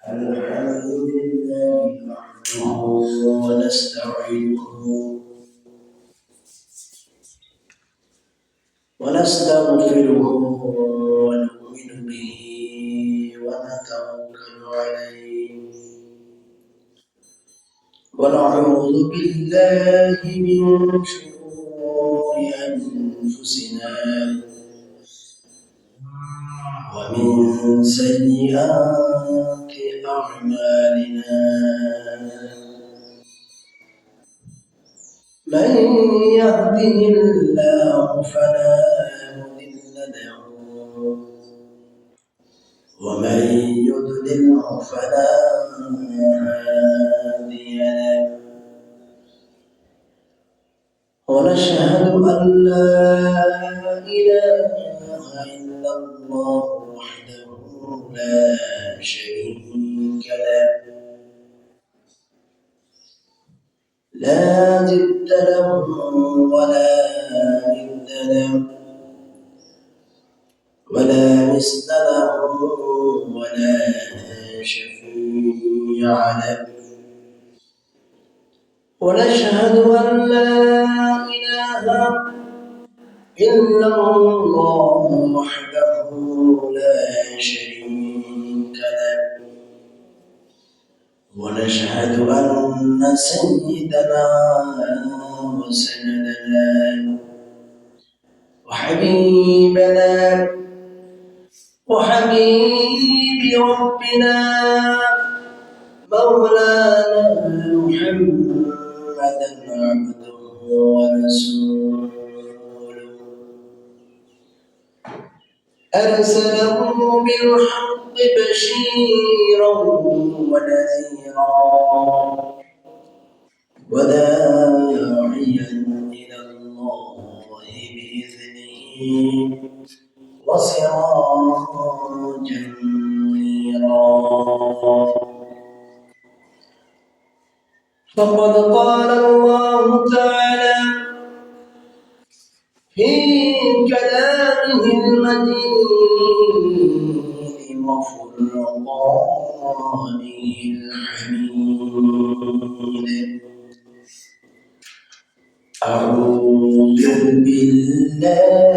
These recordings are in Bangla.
الحمد لله نحمده ونستعينه ونستغفره ونؤمن به ونتوكل عليه ونعوذ بالله من شرور أنفسنا ومن سيئات أعمالنا من يهده الله فلا مضل له ومن يضلله فلا هادي له ونشهد أن لا إله إلا الله وحده لا شريك له لا ضد له ولا ند له ولا مثل له ولا شفيع له ونشهد أن لا إله إلا الله وحده لا شريك له ونشهد أن سيدنا وسندنا وحبيبنا وحبيب ربنا مولانا محمدا عبده ورسوله أرسله بالحق بشيرا ونذيرا وداعيا إلى الله بإذنه وسراجا منيرا فقد قال الله تعالى في كلامه المجيد وفرقانه الحميد أعوذ بالله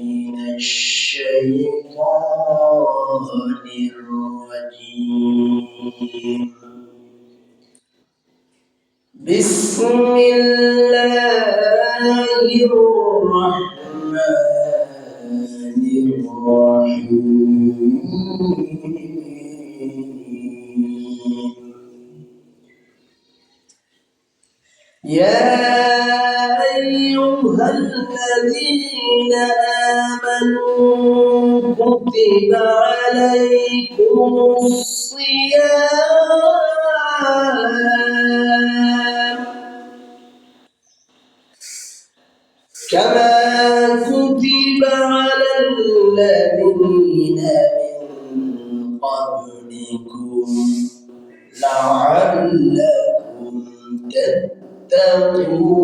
من الشيطان الرجيم بسم الله الرحمن الرحيم يا أيها الذين آمنوا كتب عليكم الصيام كما كتب على الذين من قبلكم لعلكم تتقون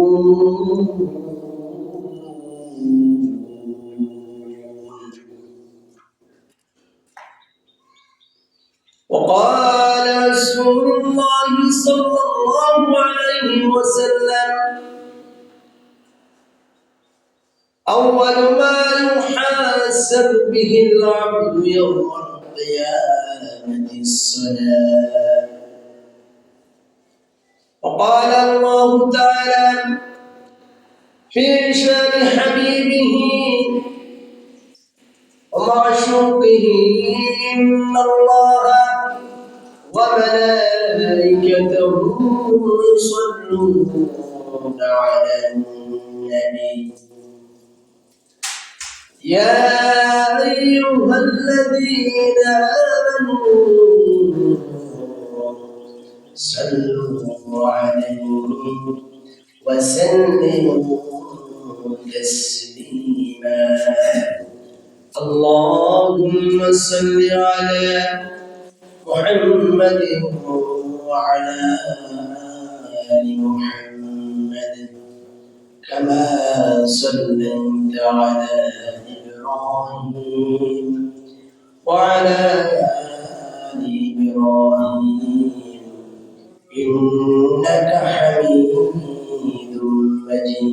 وقال رسول الله صلى الله عليه وسلم أول ما يحاسب به العبد يوم القيامة الصلاة وقال الله تعالى في شان حبيبه ومعشوقه إن الله وملائكته يصلون على النبي يا أيها الذين آمنوا صلوا عليه وسلموا تسليما اللهم صل على محمد وعلى آل محمد كما صليت على إبراهيم وعلى آل إبراهيم إنك حميد مجيد.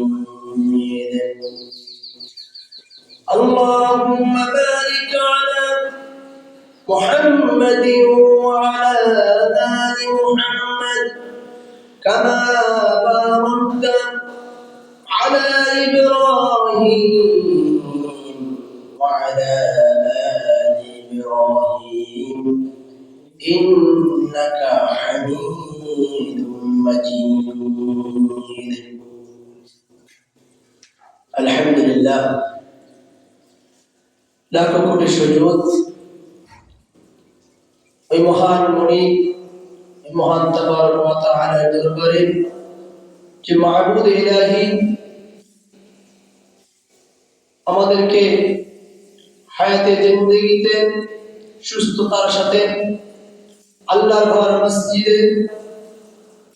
اللهم بارك على محمد وعلى آل محمد كما باركت على إبراهيم وعلى آل إبراهيم إنك حميد مجيد. الحمد لله লাখ কোটি সুজুদ ওই মহান মুনি মহান তাবারক ওয়া তাআলার দরবারে যে মাবুদ ইলাহি আমাদেরকে হায়াতে জিন্দেগিতে সুস্থতার সাথে আল্লাহর ঘর মসজিদে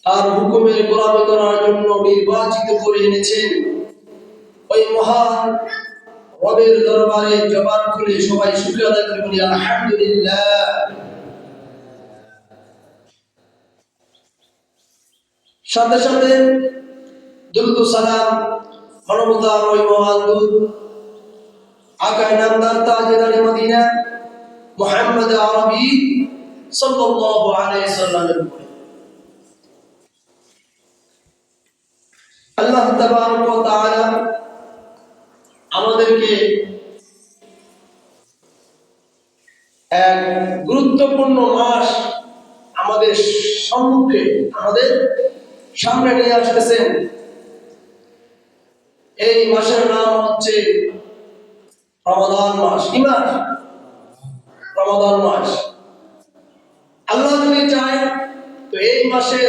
তার হুকুমের গোলামি করার জন্য নির্বাচিত করে এনেছেন, ওই মহান রবের দরবারে জবান খুলে সবাই শুকরিয়া আদায় করে বলি আলহামদুলিল্লাহ। সাথে সাথে দুরূদ ও সালাম মানবতার ওই মহান দূত আকায়ে নামদার তাজদারে মদিনা মুহাম্মদ আরবি সাল্লাল্লাহু আলাইহি সাল্লামের উপরে। আল্লাহ তাবারক ওয়া তাআলা আমাদেরকে এক গুরুত্বপূর্ণ মাস আমাদের সম্মুখে আমাদের সামনে নিয়ে আসতেছেন। এই মাসের নাম হচ্ছে রমাদান মাস। কি মাস? রমাদান মাস। আল্লাহ যদি চায় তো এই মাসে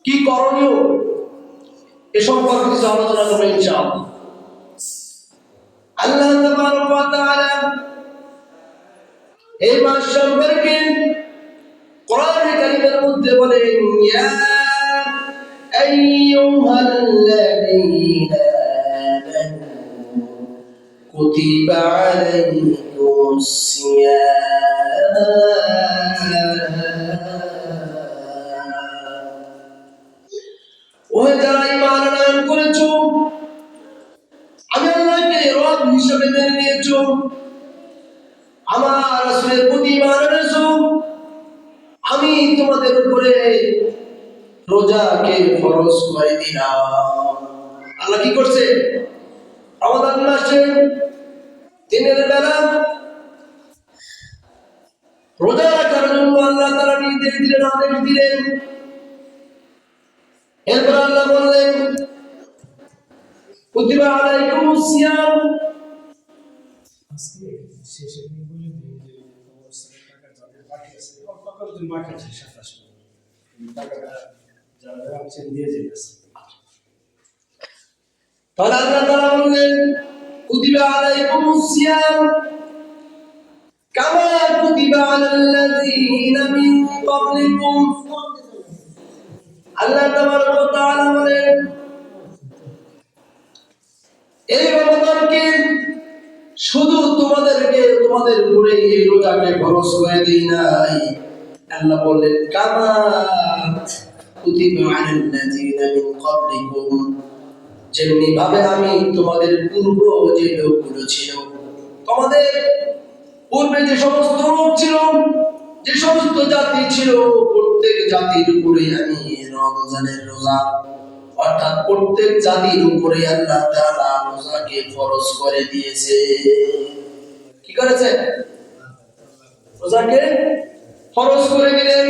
কি করণীয় এ সম্পর্কে কিছু আলোচনা করবো ইনশাআল্লাহ। আল্লাহ তাবারক ওয়া তাআলা এই মাস সম্পর্কে কোরআনে কারীমের মধ্যে বলেন, ইয়া আইয়ুহাল্লাযীনা আমানু কুতিবা আলাইকুমুস সিয়াম ও যারা ঈমান আনয়ন করেছো, আমি আল্লাহকে রব হিসেবে মেনে নিয়েছো, আমার রাসূলের প্রতি ঈমান এনেছো, আমি তোমাদের উপরে রোজাকে ফরজ করে দিলাম। আল্লাহ কি করছে? রমাদান মাসে দিনের বেলা রোজা রাখার জন্য আল্লাহ তাআলা নির্দেশ দিলেন, আদেশ দিলেন। এরপর আল্লাহ বললেন, কুতিবা আলাইকুমুস সিয়াম। আজকে শেষে বলে দিই যে টাকা যাদের বাকি আছে অল্প করে তুমি বাকি আছে 27 টাকাটা যারা রাখছেন দিয়ে দিয়েছে। তাহলে আল্লাহ তাআলা বললেন, কুতিবা আলাইকুমুস সিয়াম কামা কুতিবা আলাল্লাযীনা মিন ক্বাবলিকুম। আল্লাহ তাবারক ওয়া তাআলা বলেন, এই রমাদানকে শুধু তোমাদের উপরে এই রোজাকে ফরজ করে দেই নাই, আল্লাহ বললেন কামা কুতিবা আলাল্লাযীনা মিন ক্বাবলিকুম, যেমনি ভাবে আমি তোমাদের পূর্ব যে লোকগুলো ছিল, তোমাদের পূর্বে যে সমস্ত লোক ছিল, যে সমস্ত জাতি ছিল, প্রত্যেক জাতির উপরে আমি রমজানের রোজা অর্থাৎ প্রত্যেক জাতির উপরে আল্লাহ তাআলা রোজাকে ফরজ করে দিয়েছে। কি করেছে? রোজাকে ফরজ করে দিলেন।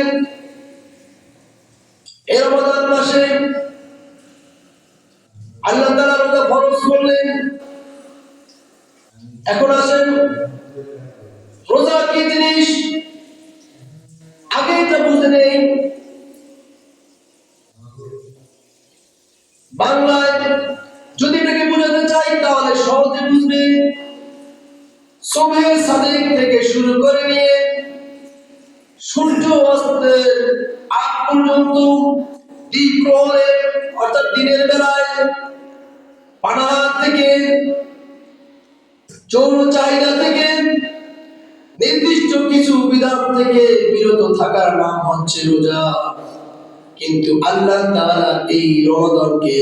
এই রমাদান মাসে আল্লাহ তাআলা রোজা ফরজ করলেন। এখন আসেন রোজা কি জিনিস আগে এটা বুঝে নেই। বাংলায় যদি এটাকে বোঝাতে চাই তাহলে সহজে বুঝবে। সুবহে সাদিক থেকে শুরু করে নিয়ে সূর্য অস্তের আগ পর্যন্ত দ্বিপ্রহরে অর্থাৎ দিনের বেলায় পানাহার থেকে, যৌন চাহিদা থেকে, নির্দিষ্ট কিছু বিধান থেকে বিরত থাকার নাম হচ্ছে রোজা। কিন্তু আল্লাহ তাআলা এই রমাদানকে,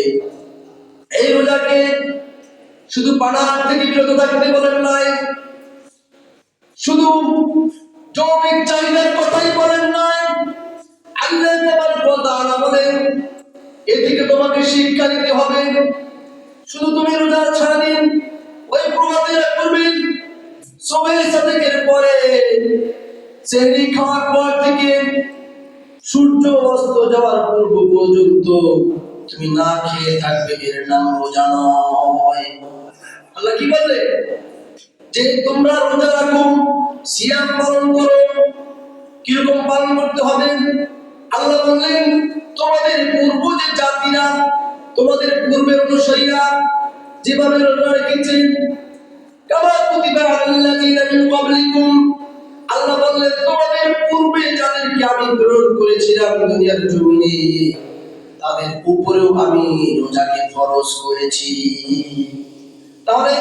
এই রোজাকে শুধু পানাহার থেকে বিরত থাকতে বলেন নাই, শুধু যৌনিক চাহিদার কথাই বলেন নাই। আল্লাহ তাআলা বলেন এ থেকে তোমাকে শিক্ষা নিতে হবে। শুধু তুমি রোজার সারাদিন ওই প্রভাতে করবেন, সুবহ সাদেকের পরে সেহরি খাওয়ার পর থেকে সূর্য অস্ত যাওয়ার পূর্ব পর্যন্ত তুমি না খেয়ে থাকবে, এর নাম রোজা নয়। আল্লাহ কি বলে যে তোমরা রোজা রাখো, সিয়াম পালন করো। কিরকম পালন করতে হবে? আল্লাহ বললেন তোমাদের পূর্ব যে জাতিরা, তোমাদের পূর্বের অনুসারীরা যেভাবে রোজা রেখেছেন, কামা কুতিবা আলাল্লাযিনা মিন ক্বাবলিকুম, আল্লাহ বললেন তোমাদের পূর্বে যাদেরকে আমি প্রেরণ করেছিলাম দুনিয়ার জমিনে, তাদের উপরেও আমি রোজাকে ফরজ করেছি। তাহলে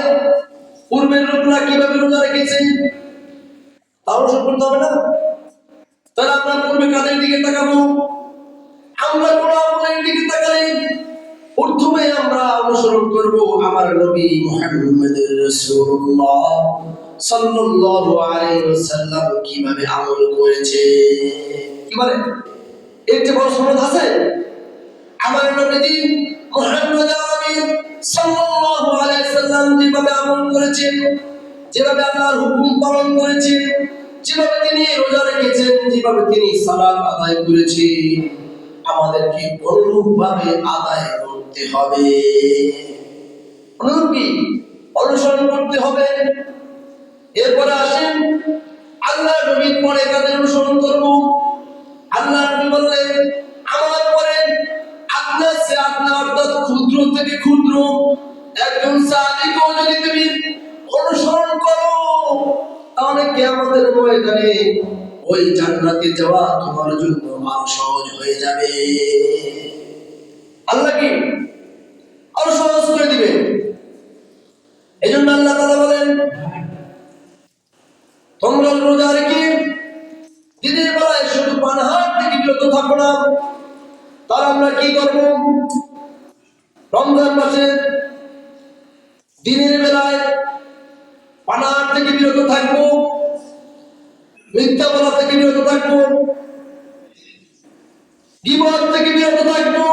পূর্বের লোকরা কিভাবে রোজা রেখেছে তাও সব করতে হবে না? তাহলে আমরা পূর্বে কাদের দিকে তাকাবো? আমরা কোন আমলের দিকে তাকালে প্রথমে আমরা অনুসরণ করব আমার নবী মুহাম্মদুর রাসূলুল্লাহ সাল্লাল্লাহু আলাইহি ওয়াসাল্লাম কিভাবে আমল করেছে। কি বলে এর যে বড় সনদ আছে? আমার নবী মুহাম্মদ আমিন সাল্লাল্লাহু আলাইহি ওয়াসাল্লাম যেভাবে আমল করেছেন, যেভাবে আল্লাহর হুকুম পালন করেছেন, যেভাবে তিনি রোজা রেখেছেন, যেভাবে তিনি সালাত আদায় করেছেন, আমাদেরকে অনুরূপভাবে আদায় করতে হবে। অনুরূপ কি অনুসরণ করতে হবে। এরপরে আসেন আল্লাহ নবীর পরে কাদের অনুসরণ করব? আল্লাহ নবী বললেন আমার পরে আপনার সে আপনার অর্থাৎ ক্ষুদ্র থেকে ক্ষুদ্র একজন সাহাবীকেও যদি তুমি অনুসরণ করো, তাহলে কিয়ামতের ময়দানে ওই জান্নাতে যাওয়া তোমার জন্য আরো সহজ হয়ে যাবে। আল্লাহ কি আরো সহজ করে দিবে। এজন্য আল্লাহ তাআলা বলেন তোমরা রোজা রেখে দিনের বেলায় শুধু পানাহার থেকে বিরত থাকো না। তার আমরা কি করব? রমজান মাসে দিনের বেলায় পানাহার থেকে বিরত থাকবো, মিথ্যা বলা থেকে বিরত থাকবো, গীবত থেকে বিরত থাকবো,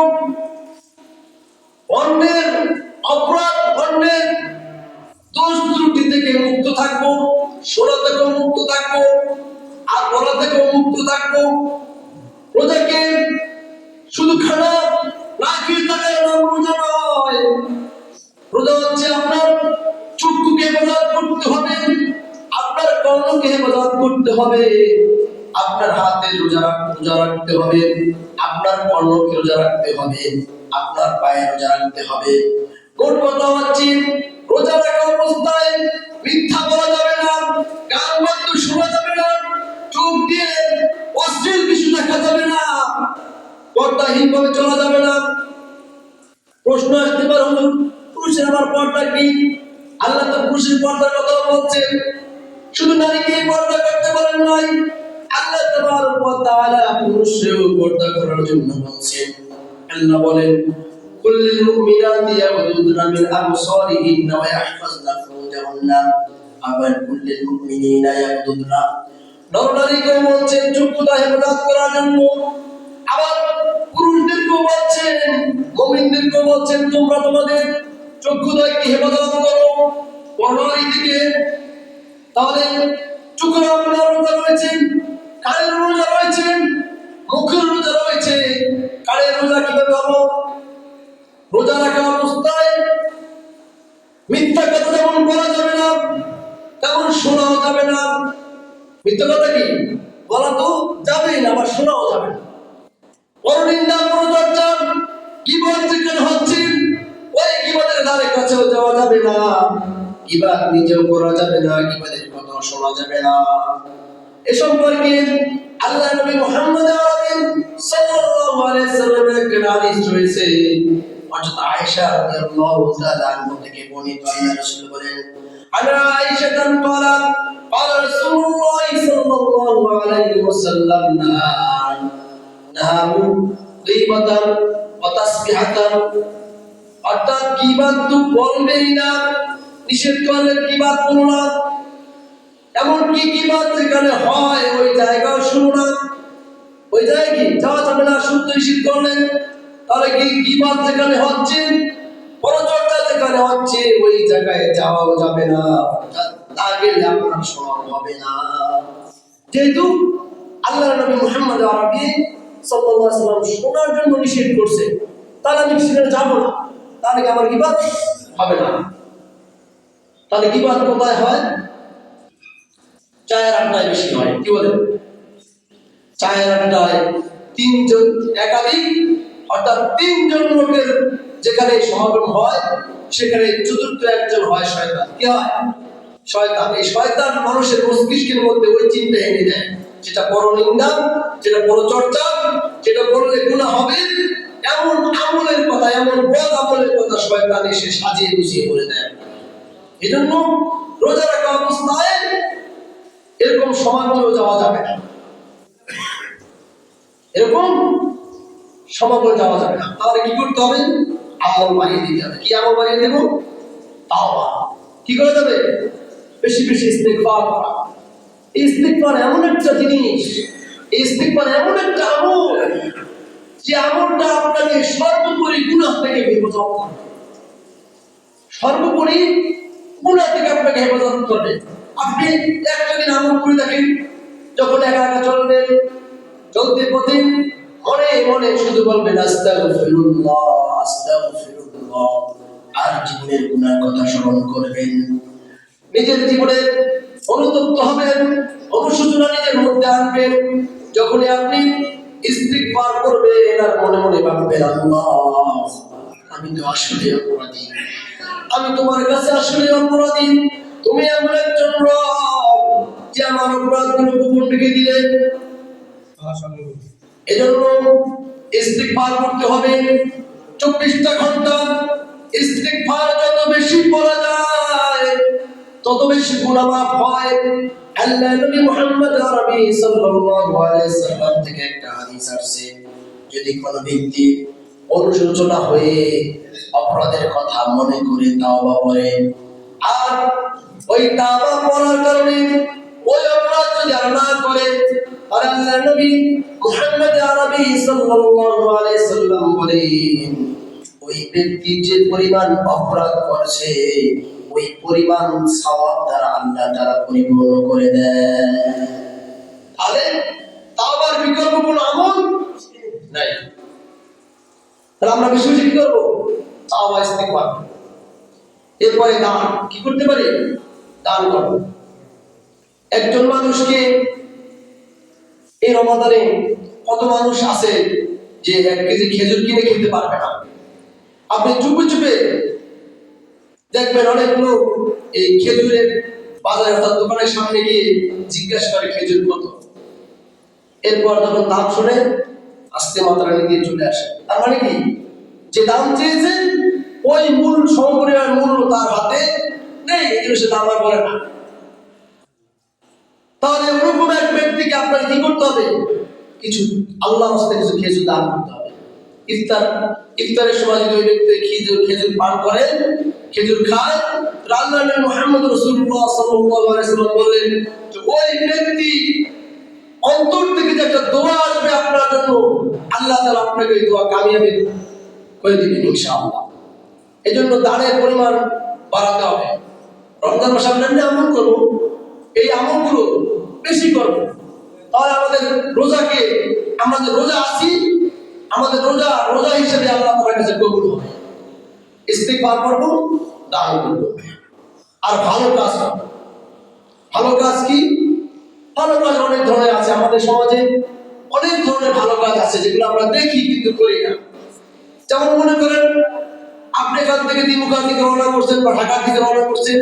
অন্যের অপরাধ, অন্যের দোষ ত্রুটি থেকে মুক্ত থাকবো, শোনা থেকেও মুক্ত থাকবো, আর বলা থেকেও মুক্ত থাকবো। রোজাকে শুধু খানা না খেয়ে থাকার নাম রোজা নয়। রোজা হচ্ছে আপনার চক্ষুকে হেফাজত করতে হবে, আপনার কর্ণকে হেফাজত করতে হবে, আপনার হাতে রোজা রাখতে হবে, আপনার কর্ণকে রোজা রাখতে হবে, আপনার পায়ে রোজা রাখতে হবে। মোট কথা হচ্ছে রোজা রাখা অবস্থায় মিথ্যা বলা যাবে না, গান বাদ্য শোনা যাবে না, চোখ দিয়ে অশ্লীল কিছু দেখা যাবে না, পর্দাহীন ভাবে চলা যাবে না। প্রশ্ন আসতে পারে হুজুর পুরুষের আবার পর্দা কি? আল্লাহ তো পুরুষের পর্দার কথা বলছেন, শুধু নারীকে পর্দা করতে বলেন নাই, আল্লাহ তাবারক ওয়া তাআলা পুরুষেও পর্দা করার জন্য বলছেন। আল্লাহ বলেন কুল্লিল মুমিনাতি ইয়াগুদুনা মিন আবসারিহিন্না ওয়া ইয়াহফাজনা ফুরুজাহুন্না, আবার কুল্লিল মুমিনিনা ইয়াগুদুনা, নর-নারীকেও বলছেন চক্ষুটা হেফাজত করার জন্য, আবার পুরুষদেরকেও বলছেন, মুমিনদেরকেও বলছেন তোমরা তোমাদের চক্ষুটাকে হেফাজত করো পরনারী থেকে। তাহলে চোখের আপনার রোজা রয়েছে, কানের রোজা রয়েছে, মুখের রোজা রয়েছে। কানের রোজা কিভাবে হলো? রোজা রাখা অবস্থায় মিথ্যা কথা যেমন বলা যাবে না, তেমন শোনাও যাবে না। মিথ্যা কথা কি বলা তো যাবেই না, আবার শোনাও যাবে না। পরনিন্দা, পরচর্চা, গীবত যেখানে হচ্ছে ওই গীবতের ধারে কাছেও যাওয়া যাবে না, গীবত নিজেও করা যাবে না, গীবতের কথা শোনা যাবে না। এ সম্পর্কে আল্লাহ নবী মুহাম্মদ আমিন সাল্লাল্লাহু আলাইহি সাল্লামের একটা হাদিস রয়েছে, হযরত আয়েশা রাদিয়াল্লাহু তাআলা আনহা থেকে বর্ণিত, আল্লাহর রাসূল বলেন, আনা আয়েশা ক্বালাত ক্বালা রাসূলুল্লাহ সাল্লাল্লাহু আলাইহি ওয়াসাল্লাম নাহু গীবাতান ওয়া তাসবিহাতান, অর্থাৎ গীবাত তো বলবেই না, নিষেধ করলেন গীবাত করো না, এমনকি গীবাত যেখানে হয় ওই জায়গাও শুনো না, ওই জায়গায় কি যাওয়া যাবে না, শুনতে নিষেধ করলেন। তাহলে কি গীবাত যেখানে হচ্ছে, পরচর্চা যেখানে হচ্ছে ওই জায়গায় যাওয়াও যাবে না, তা গেলে আপনার শোনা হবে না। যেহেতু আল্লাহর নবী মুহাম্মদ আরবি সাল্লাল্লাহু আলাইহি ওয়াসাল্লাম শোনার জন্য নিষেধ করছে, তাহলে আমি সেখানে যাব না, তাহলে কি আমার গীবাত হবে না। তাহলে গীবাত কোথায় হয়? চায়ের আড্ডায় বেশি হয়। কি বলেন? চায়ের আড্ডায় তিনজন একাধিক, অর্থাৎ তিনজন লোকের যেখানে সমাগম হয় সেখানে চতুর্থ একজন হয় শয়তান। কি হয়? শয়তান। এই শয়তান মানুষের মস্তিষ্কের মধ্যে ওই চিন্তা এনে দেয়, যেটা পরনিন্দা, যেটা পরচর্চা, যেটা করলে গুনাহ হবে, এমন আমলের কথা, এমন বদ আমলের কথা শয়তান এসে সাজিয়ে গুছিয়ে বলে দেয়। এজন্য রোজা রাখা অবস্থায় এরকম সমাগমেও যাওয়া যাবে না, এরকম সমাগমে যাওয়া যাবে না। তাহলে কি করতে হবে? আমল বাড়িয়ে দিতে হবে। কি আমল বাড়িয়ে দেব? তাওবা। কি করে যাবে? বেশি বেশি ইস্তিগফার করা। ইস্তিগফার এমন একটা জিনিস, ইস্তিগফার এমন একটা আমল, যে আমলটা আপনাকে সর্বোপরি গুনাহ থেকে হেফাজত করবে, সর্বোপরি গুনাহ থেকে আপনাকে হেফাজত করবে। আপনি একটা দিন আমল করে দেখেন, যখন একা একা চলবেন, চলতে পথে মনে মনে শুধু বলবেন আস্তাগফিরুল্লাহ আস্তাগফিরুল্লাহ, আর জীবনের গুনার কথা স্মরণ করবেন, নিজের জীবনের অনুতপ্ত হবেন, অনুশোচনা নিজের মধ্যে আনবেন। যখনই আপনি ইস্তিগফার করবেন আর মনে মনে ভাববেন, আল্লাহ আমি তো আসলে অপরাধী, আমি তোমার কাছে আসলে অপরাধী, তুমি এমন একজন রব যে আমার অপরাধগুলো গোপন রেখে দিলেন। এজন্য ইস্তিগফার করতে হবে 24টা ঘন্টা। ইস্তিগফার যত বেশি পড়া যায় তত বেশি গুনাহ মাফ হয়। আল্লাহ নবী মুহাম্মদ আরবি সাল্লাল্লাহু আলাইহি সাল্লাম থেকে একটা হাদিস আছে, যদি কোনো ব্যক্তি অনুশোচনা হয়ে অপরাধের কথা মনে করে তাওবা করে, আর ওই তাওবা করার কারণে ওই অপরাধ যদি আর না করে, আর আল্লাহ নবী মুহাম্মদ আরবি সাল্লাল্লাহু আলাইহি সাল্লাম বলেন, ওই ব্যক্তি যে পরিমাণ অপরাধ করছে ওই পরিমাণ সওয়াব দ্বারা আল্লাহ তাআলা পরিপূর্ণ করে দেন। তাহলে তাওবার বিকল্প কোনো আমল নাই। তাহলে আমরা বেশি বেশি কি করবো? তাওবা ইস্তিগফার। এরপরে দান কি করতে পারি? দান করব। একজন মানুষকে এই রমাদানে কত মানুষ আছে যে 1 কেজি খেজুর কিনে খেতে পারবে না। আপনি চুপে চুপে দেখবেন অনেক লোক এই খেজুরের বাজারে অর্থাৎ দোকানের সামনে গিয়ে জিজ্ঞাসা করে খেজুর কত, এরপর যখন দাম শুনে আস্তে মাত্রা নিয়ে চলে আসে। তার মানে কি, যে দাম চেয়েছে ওই মূল সমপরিমাণ মূল্য তার হাতে নেই, এই জন্য সে দাম আর বলে না। তাহলে ওরকম এক ব্যক্তিকে আপনার কি করতে হবে? কিছু আল্লাহর রাস্তায় কিছু খেজুর দান করতে হবে। ইফতারের সময় যদি ওই ব্যক্তি খেজুর পান করে, খেজুর খায়, আল্লাহ নবী মুহাম্মদ রাসূলুল্লাহ সাল্লাল্লাহু আলাইহি ওয়াসাল্লাম বলেন যে ওই ব্যক্তি অন্তর থেকে যে একটা দোয়া আসবে আপনার জন্য, আল্লাহ তাআলা আপনাকে এই দোয়া কামিয়াবি করে দিবেন ইনশাআল্লাহ। এজন্য দানের পরিমাণ বাড়াতে হবে। রমজান মাসে আমরা আমল করব, এই আমলগুলো বেশি করব, তাহলে আমাদের রোজাকে, আমরা যে রোজা আছি, আমাদের রোজা হিসেবে আল্লাহ তাআলার কাছে কবুল হবে। ইস্তিগফার করব, দান করব, আর ভালো কাজ করব। ভালো কাজ কি? ভালো কাজ অনেক ধরনের আছে আমাদের সমাজে, অনেক ধরনের ভালো কাজ আছে যেগুলো আমরা দেখি কিন্তু করি না। যেমন মনে করেন আপনি এখান থেকে দিমুখা থেকে রওনা করছেন বা ঢাকা থেকে রওনা করছেন,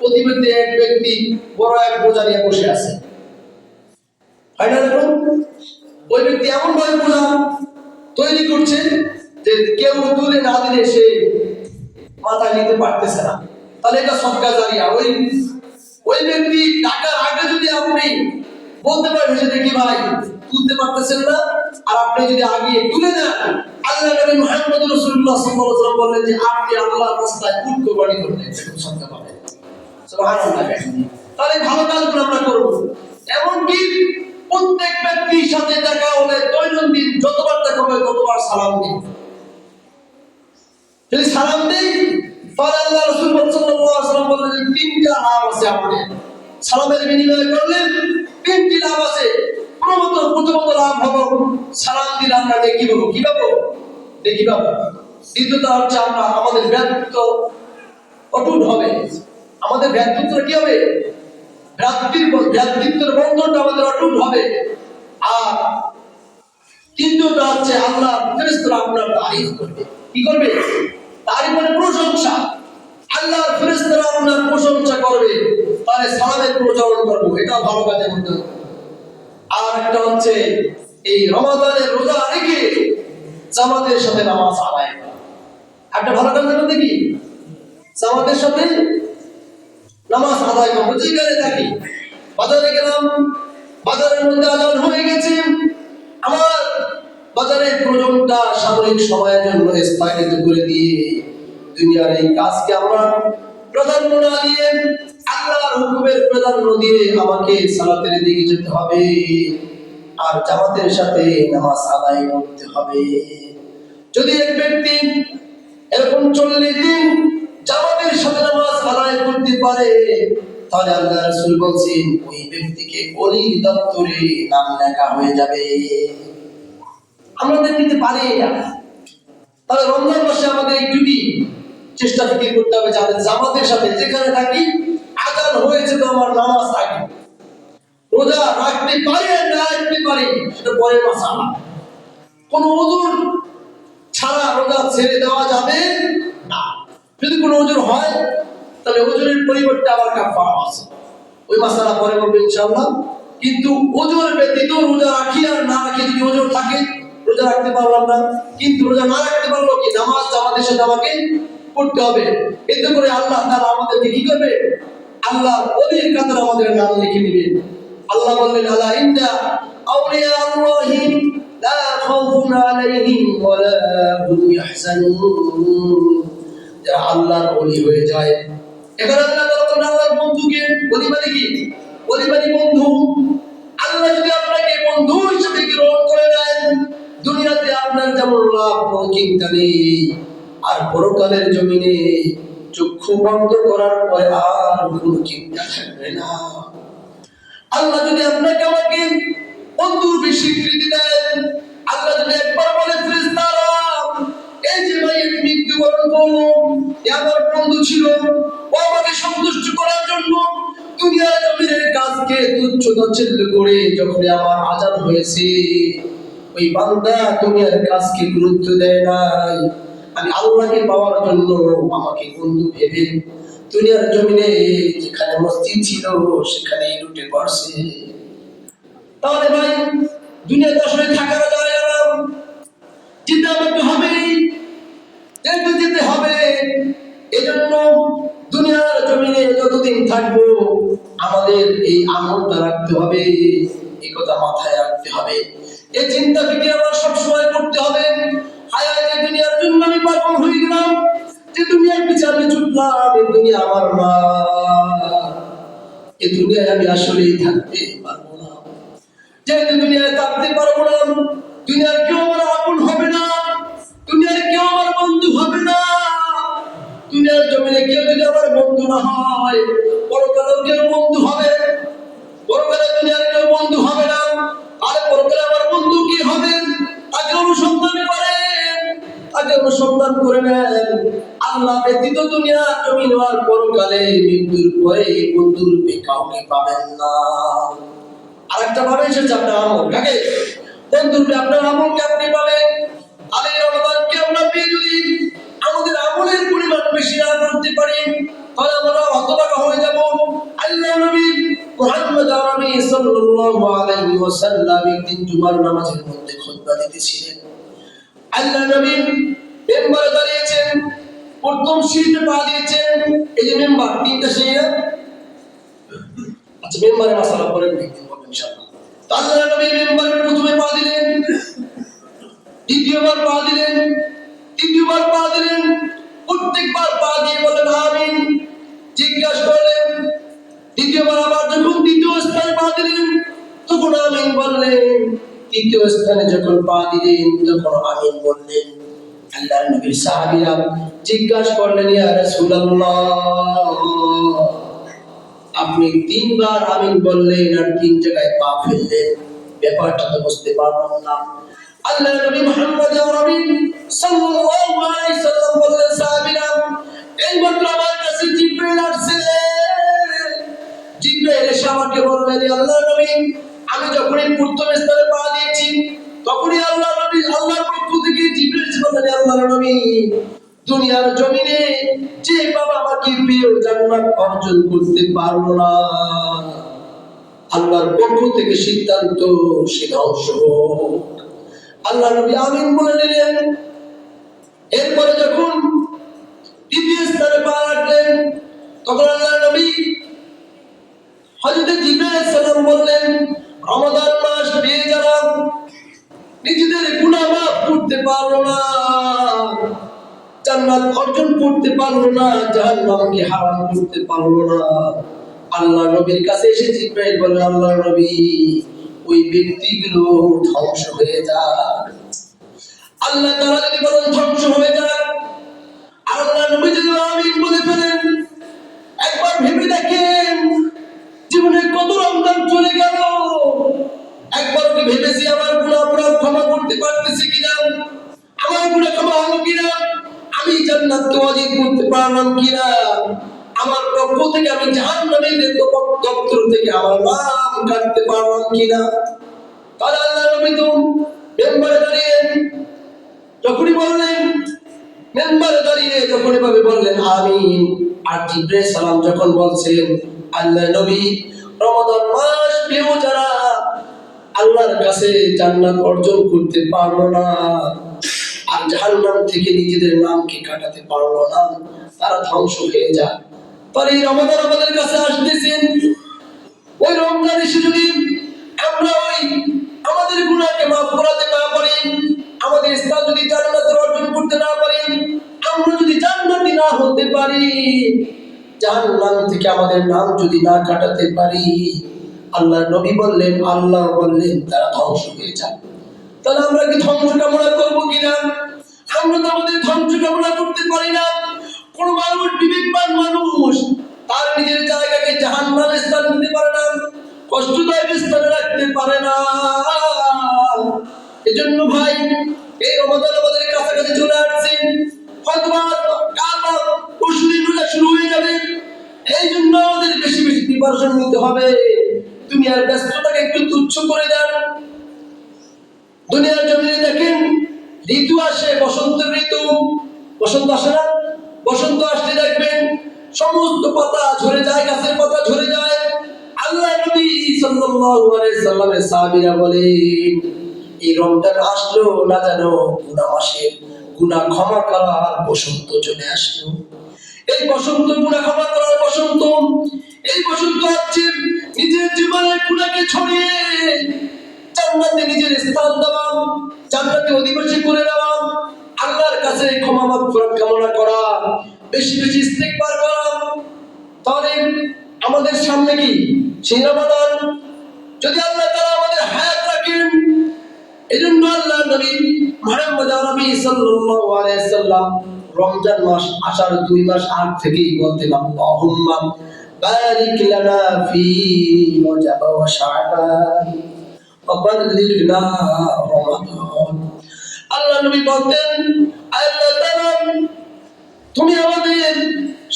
প্রতিমধ্যে এক ব্যক্তি বড় এক বোঝা নিয়ে বসে আছে, হয় না? দেখুন ওই ব্যক্তি এমন ভাবে বোঝা তৈরি করছে যে কেউ তুলে না দিলে সে মাথায় নিতে পারতেছে না, তাহলে এটা সদকা জারিয়া। ওই ওই ব্যক্তি টাকার আগে যদি আপনি বলতে পারেন যে দেখি ভাই তুলতে পারতেছেন না, আর আপনি যদি আগে তুলে দেন, আল্লাহ নবী মুহাম্মদ রাসূলুল্লাহ সাল্লাল্লাহু আলাইহি ওয়াসাল্লাম বললেন যে আপনি আল্লাহর রাস্তায় উট কোরবানি করলেন, সেটা সদকা পাবেন। সুবহানাল্লাহ। তাহলে ভালো কাজগুলো আমরা করব। এমনকি প্রত্যেক ব্যক্তির সাথে দেখা হলে দৈনন্দিন যতবার দেখা হবে ততবার সালাম দিন। যদি সালাম দেই, তাহলে আল্লাহ রাসূল সাল্লাল্লাহু আলাইহি ওয়াসাল্লাম বললেন তিনটা লাভ আছে আমাদের সালামের বিনিময়ে করলে। তিনটি লাভ আছে। প্রথমত লাভ হলো সালাম দিলে আমরা নেকি পাবো। কি পাবো? নেকি পাবো। দ্বিতীয়ত হচ্ছে আমরা আমাদের ভ্রাতৃত্ব অটুট হবে। আমাদের ভ্রাতৃত্বটা কি হবে? ভ্রাতৃত্বের বন্ধনটা আমাদের অটুট হবে। আর তৃতীয়টা হচ্ছে আল্লাহ ফেরেশতারা আপনার তারিফ করবে। কি করবে? তারিফ মানে প্রশংসা। আল্লাহর ফেরেশতারা আপনার প্রশংসা করবে, তাহলে সালামের প্রচলন করবো, এটা ভালো কাজের মধ্যে। আর একটা হচ্ছে এই রমাদানের রোজা রেখে জামাতের সাথে নামাজ আদায় করা। একটা ভালো কাজের মধ্যে কি? জামাতের সাথে নামাজ আদায় করবো। যেখানে থাকি, বাজারে গেলাম, বাজারের মধ্যে আজান হয়ে গেছে, আমার বাজারের প্রয়োজনটা সাময়িক সময়ের জন্য স্থগিত করে দিয়ে দুনিয়ার এই কাজকে আমরা প্রাধান্য না দিয়ে আল্লাহর হুকুমের প্রাধান্য দিয়ে আমাকে সালাতের দিকে যেতে হবে আর জামাতের সাথে নামাজ আদায় করতে হবে। যদি এক ব্যক্তি এরকম 40 দিন জামাতের সাথে নামাজ আদায় করতে পারে, তাহলে আল্লাহ রাসূল বলেন ওই ব্যক্তিকে ওলির দপ্তরে নাম লেখা হয়ে যাবে। আমাদের নিতে পারে না। তাহলে রমজান মাসে আমাদের একটু চেষ্টা ফিকির করতে হবে যাতে জামাতের সাথে যেখানে থাকি আজান হয়েছে তো আমার নামাজ আগে। রোজা রাখতে পারি আর না রাখতে পারি সেটা পরে মাসালা। কোনো ওযর ছাড়া রোজা ছেড়ে দেওয়া যাবে না। যদি কোনো ওযর হয় তাহলে ওযরের পরিবর্তে আবার কাফারা আছে, ওই মাসালা পরে বলবো ইনশাআল্লাহ। কিন্তু ওযর ব্যতীত রোজা রাখি আর না রাখি, যদি ওযর থাকে রোজা রাখতে পারলাম না, কিন্তু রোজা না রাখতে পারলো কি নামাজ জামাতের সাথে আমাকে পড়তে হবে। এতে করে আল্লাহ তাআলা আমাদেরকে কি করবে? আল্লাহ ওলির কাতারে আমাদের নাম লিখে দিবেন। আল্লাহ বললেন আলা ইন্না আউলিয়া আল্লাহি লা খাউফুন আলাইহিম ওয়া লা হুম ইয়াহজানুন। যারা আল্লাহর ওলি হয়ে যায়, এখানে আল্লাহ তাআলা বলেন আল্লাহর বন্ধুকে ওলি মানে কি? ওলি মানে বন্ধু। আল্লাহ যদি আপনাকে বন্ধু হিসেবে গ্রহণ করে নেন, দুনিয়াতে আপনার যেমন লাভ কোনো চিন্তা নেই, আর পরকালের জমিনে চক্ষু বন্ধ করার পরে আর কোনো চিন্তা থাকবে না। আল্লাহ যদি আপনাকে আমাকে বন্ধুর স্বীকৃতি দেন, আল্লাহ যদি একবার বলে ফেরেশতারা এই যে মাইয়ের মৃত্যুবরণ করলো এ আমার বন্ধু ছিল, ও আমাকে সন্তুষ্ট করার জন্য দুনিয়ার জমিনের কাজকে তুচ্ছ তাচ্ছিল্য করে যখন আমার আজান হয়েছে, ওই বান্দা দুনিয়ার কাজকে গুরুত্ব দেয় নাই, আমি আল্লাহকে পাওয়ার জন্য আমাকে বন্ধু ভেবে দুনিয়ার জমিনে যেখানে মসজিদ ছিল সেখানে লুটে পড়ছে। তাহলে ভাই দুনিয়াতে আসলে থাকার যায় না, যেতে আমাকে হবে, যেতে হবে। এজন্য দুনিয়ার জমিনে যতদিন থাকবো আমাদের এই আমলটা রাখতে হবে, এই কথা মাথায় রাখতে হবে। এই চিন্তা ফিকির আমার সবসময় করতে হবে। হায় যে দুনিয়ার জন্য আমি পাগল হয়ে গেলাম, যে দুনিয়ার পিছনে ছুটলাম, এই দুনিয়া আমার না, এই দুনিয়ায় আমি আসলেই থাকতে পারবো না। যেহেতু দুনিয়ায় থাকতে পারবো না, দুনিয়ার কেউ আমার আপন হবে না, দুনিয়ার কেউ আমার বন্ধু হবে না। দুনিয়ার জমিনে কেউ যদি আমার বন্ধু না হয়, পরকালেও কেউ বন্ধু হবে। পরকালে দুনিয়ার কেউ বন্ধু হবে না, আর পরকালে আমার বন্ধু কি হবে? তাকে অনুসন্ধান করেন, তাকে অনুসন্ধান করে নেন। আল্লাহ ব্যতীত দুনিয়ার জমিন আর পরকালে মৃত্যুর পরে বন্ধুর রূপে কাউকে পাবেন না। আরেকটা ভাবে এসেছে আপনার আমল, কাকে বন্ধু রূপে আপনার আমলকে আপনি পাবেন। আর এই রমজানকে আমরা পেয়ে যদি আমাদের আমলের পরিমাণ বেশি না করতে পারি, তাহলে আমরা হতভাগা হয়ে যাব। আল্লাহ নবী মুহাম্মদ আরবি সাল্লাল্লাহু আলাইহি ওয়াসাল্লাম একদিন জুমার নামাজের মধ্যে খুতবা দিতেছিলেন। আল্লাহ নবী মেম্বারে দাঁড়িয়েছেন, প্রথম সিঁড়িতে পা দিয়েছেন। এই যে মেম্বার তিনটা সিঁড়ি না? আচ্ছা, মেম্বারে মাসালা পরে একদিন বলবেন ইনশাআল্লাহ। তো আল্লাহ নবী মেম্বারে প্রথমে পা দিলেন, দ্বিতীয়বার পা দিলেন, তৃতীয়বার পা দিলেন। প্রত্যেকবার পা দিয়ে বলেন আমিন। জিজ্ঞাসা করলেন, দ্বিতীয়বার আবার যখন দ্বিতীয় স্থানে পা দিলেন তখন আমিন বললেন। তৃতীয় স্থানে যখন পা দিলেন তখন আমিন বললেন। আল্লাহর নবীর সাহাবীরা জিজ্ঞাসা করলেন, ইয়া রাসূলুল্লাহ, আপনি তিনবার আমিন বললেন আর তিন জায়গায় পা ফেললেন, ব্যাপারটা তো বুঝতে পারলাম না। আল্লাহর নবী মুহাম্মদ আরবি সাল্লাল্লাহু আলাইহি সাল্লাম বললেন, সাহাবীরা, এইমাত্র আমার কাছে জিবরাইল আসছে। জিবরাইল এসে আমাকে বললেন, আল্লাহর নবী, আমি যখনই প্রথম স্থানে পা দিয়েছি তখনই আল্লাহর পক্ষ থেকে জিবরাইল এসে বললেন, আল্লাহর নবী, দুনিয়ার জমিনে যে বাবা আমাকে পেয়ে জান্নাত অর্জন করতে পারলো না, আল্লাহর পক্ষ থেকে সিদ্ধান্ত সে ধ্বংস হোক। আল্লাহ নবী আমিন বলে নিলেন। এরপরে যখন দ্বিতীয় স্থানে পা রাখলেন তখন আল্লাহ নবী হযরত জিবরাইল আলাইহিস সালাম বললেন, রমাদান মাস পেয়ে যারা নিজেদের গুনাহ মাফ করতে পারলো না, জান্নাত অর্জন করতে পারলো না, জাহান্নামকে হারাম করতে পারলো না, আল্লাহ নবীর কাছে এসে জিবরাইল বলে, আল্লাহ নবী, ওই ব্যক্তিগুলো ধ্বংস হয়ে যাক। আল্লাহ তাআলা যদি বলেন ধ্বংস হয়ে যাক, আল্লাহ নবী যদি আমিন বলে ফেলেন, একবার ভেবে দেখেন জীবনে কত রমজান চলে গেল, একবার কি ভেবেছি আমার গুনাহ অপরাধ ক্ষমা করতে পারতেছি কিনা, আমার গুনাহ ক্ষমা হলো কিনা, আমি জান্নাতকে অর্জন করতে পারলাম কিনা, আমার পক্ষ থেকে আমি জাহান্নামীদের দপ্তর থেকে আমার নাম কাটতে পারলাম কিনা। তাহলে আল্লাহ নবী তো মেম্বারে দাঁড়িয়ে যখনই বললেন, মেম্বারে দাঁড়িয়ে যখন এভাবে বললেন আমিন, আর জিবরাইল সালাম যখন বলছেন, আল্লাহ নবী, রমাদান মাস পেয়েও যারা আল্লাহর কাছে জান্নাত অর্জন করতে পারলো না আর জাহান্নাম থেকে নিজেদের নামকে কাটাতে পারলো না, তারা ধ্বংস হয়ে যায়। তার এই রমাদান আমাদের কাছে আসতেছেন, ওই রমজান এসে যদি আমরা ওই আমাদের গুনাহকে মাফ করাতে না পারি, আমাদের স্থান যদি জান্নাত অর্জন করতে না পারি, আমরা যদি জান্নাতি না হতে পারি, জাহান্নাম থেকে আমাদের নাম যদি না কাটাতে পারি, আল্লাহ নবী বললেন, আল্লাহ বললেন, তারা ধ্বংস হয়ে যায়। তাহলে আমরা কি ধ্বংস কামনা করবো কিনা? আমরা তো আমাদের ধ্বংস কামনা করতে পারি না। কোন মানুষ, বিবেকবান মানুষ, তার নিজের জায়গাকে জাহান্নামের স্থান দিতে পারে না, কষ্টদায়ক স্থানে রাখতে পারে না। এজন্য ভাই, এই রমাদান আমাদের কাছাকাছি চলে আসছে, হয়তো কাল পরশুদিন রোজা শুরু হয়ে যাবে। এই জন্য আমাদের বেশি বেশি প্রিপারেশন নিতে হবে। দুনিয়ার ব্যস্ততাকে একটু তুচ্ছ করে দেন। দুনিয়ার জমিনে দেখেন, ঋতু আসে, বসন্তের ঋতু, বসন্ত আসে না? বসন্ত আসলে দেখবেন সমস্ত পাতা ঝরে যায়, গাছের পাতা ঝরে যায়। আল্লাহ নবী সাল্লাল্লাহু আলাইহি সাল্লামের সাহাবীরা বলেন, এই রমজান আসলো না জানো গুনাহ মাসে গুনাহ ক্ষমা করার বসন্ত চলে আসলো। এই বসন্ত গুনাহ ক্ষমা করার বসন্ত, এই বসন্ত হচ্ছে নিজের জীবনের গুনাহকে ছড়িয়ে জান্নাতে নিজের স্থান দেওয়া, জান্নাতে অধিবাসী করে দেওয়া, আল্লাহর কাছে ক্ষমা মাগফিরাত কামনা করা, বেশি বেশি ইস্তিগফার করা। তাহলে আমাদের সামনে কি সেই রমাদান, যদি আল্লাহ তাআলা আমাদের হায়াত রাখেন। এজন্য আল্লাহ নবী মুহাম্মদ আরবি সাল্লাল্লাহু আলাইহি সাল্লাম রমজান মাস আসার 2 মাস আগ থেকেই বলতেন, আল্লাহুম্মা বারিক লানা ফি রজব ওয়া শাবান ওয়া বাল্লিগনা রমাদান। আল্লাহ নবী বলতেন, আল্লাহ তাআলা, তুমি আমাদের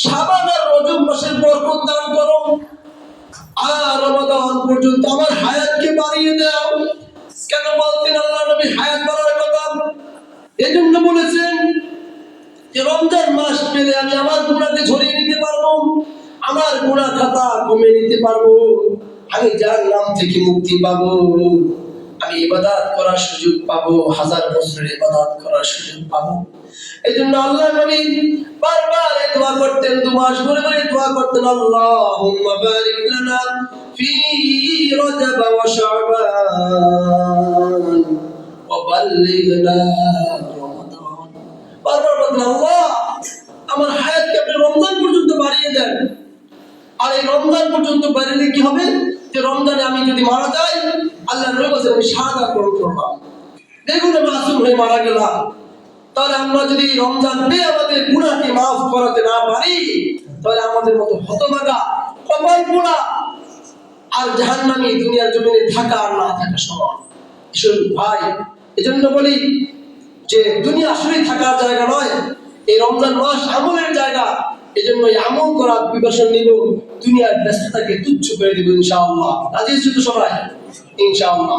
শাবান আর রজব মাসের বরকত দান করো, আর রমাদান পর্যন্ত আমার হায়াতকে বাড়িয়ে দাও। কেন বলতেন আল্লাহ নবী হায়াত বাড়ার কথা? এজন্য বলেছেন যে রমজান মাস পেলে আমি আমার গুনাহকে ঝরিয়ে নিতে পারবো, আমার গুনাহ খাতা কমে নিতে পারবো, আমি জাহান্নাম থেকে মুক্তি পাবো, আমি ইবাদত করার সুযোগ পাবো, হাজার বছরের ইবাদত করার সুযোগ পাবো। এই জন্য আল্লাহ নবী বারবার এই দোয়া করতেন, 2 মাস ধরে দোয়া করতেন, আল্লাহুম্মা বারিক লানা ফি রজব ওয়া শাবান ওয়া বাল্লিগনা রমাদান। বারবার বলতেন, আল্লাহ আমার হায়াতকে আপনি রমজান পর্যন্ত বাড়িয়ে দেন। আর এই রমজান পর্যন্ত বাড়িলে কি হবে, যে রমজানে আমি যদি মারা যাই, আল্লাহ নবী বলেছেন আমি শাহাদাত বরণ করলাম। দেখুন মাসুম হয়ে মারা গেলাম, তাহলে আমরা যদি রমজান পেয়ে আমাদের গুনাহকে মাফ করাতে না পারি, তাহলে আমাদের মতো হতভাগা, কপাল পোড়া আর জাহান্নামী দুনিয়ার জমিনে থাকা আর না থাকা সমান। ভাই, এজন্য বলি যে দুনিয়া আসলে থাকার জায়গা নয়, এই রমজান মাস আমলের জায়গা। এজন্য আমল করার প্রিপারেশন নিব, দুনিয়ার ব্যস্ততাকে তুচ্ছ করে দিব ইনশাআল্লাহ। রাজি আছি তো সবাই? ইনশাআল্লাহ।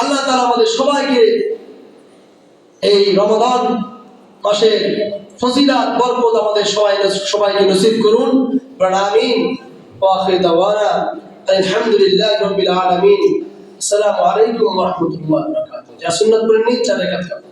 আল্লাহ তাআলা আমাদের সবাইকে এই রমাদান মাসের ফজিলত বরকত আমাদের সবাইকে নসিব করুন। আমিন। ওয়া আখিরু দাওয়ানা আলহামদুলিল্লাহি রাব্বিল আলামিন। আসসালামু আলাইকুম ওয়া রাহমাতুল্লাহি ওয়া বারাকাতুহু। যা সুন্নাত পড়ে নিন, 4 রাকাত।